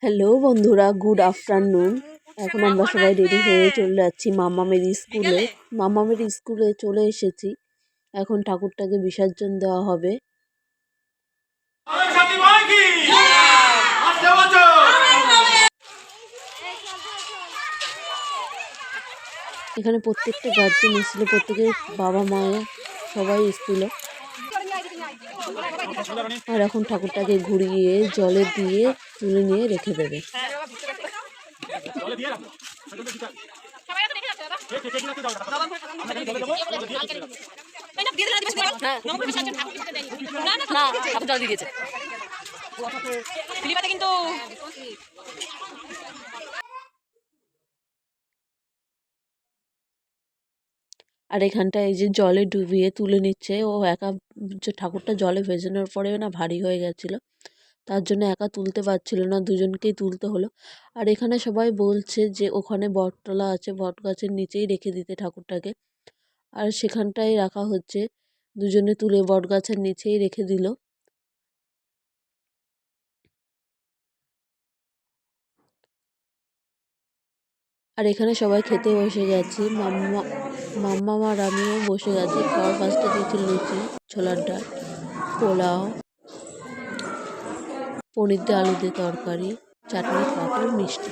Hello বন্ধুরা, good afternoon. এখন আমরা সবাই রেডি হয়ে চলে যাচ্ছি মাম্মামের স্কুলে। মাম্মামের স্কুলে চলে এসেছি। এখন ঠাকুরটাকে বিসর্জন দেওয়া হবে। এখানে প্রত্যেকটা গার্জেন এসেছিল, প্রত্যেকের বাবা মায়ের সবাই এসেছিল। আর এখন ঠাকুরটাকে ঘুরিয়ে জলে দিয়ে তুলে নিয়ে রেখে দেবে। আর এখানটায় এই যে জলে ডুবিয়ে তুলে নিচ্ছে ও একা। ঠাকুরটা জলে ভেজানোর পরে না ভারী হয়ে গেছিল, তার জন্য একা তুলতে পারছিল না, দুজনকেই তুলতে হলো। আর এখানে সবাই বলছে যে ওখানে বটতলা আছে, বট গাছের নিচেই রেখে দিতে ঠাকুরটাকে। আর সেখানটাই রাখা হচ্ছে, দুজনে তুলে বট গাছের নিচেই রেখে দিল। আর এখানে সবাই খেতে বসে গেছি। মাম্মা আর আমিও বসে গেছি। খাওয়ার ফার্স্টে দিয়েছি লুচি, ছোলার ডাল, পোলাও, পনির দিয়ে আলু দিয়ে তরকারি, চাটনি, পাঁপড়, মিষ্টি।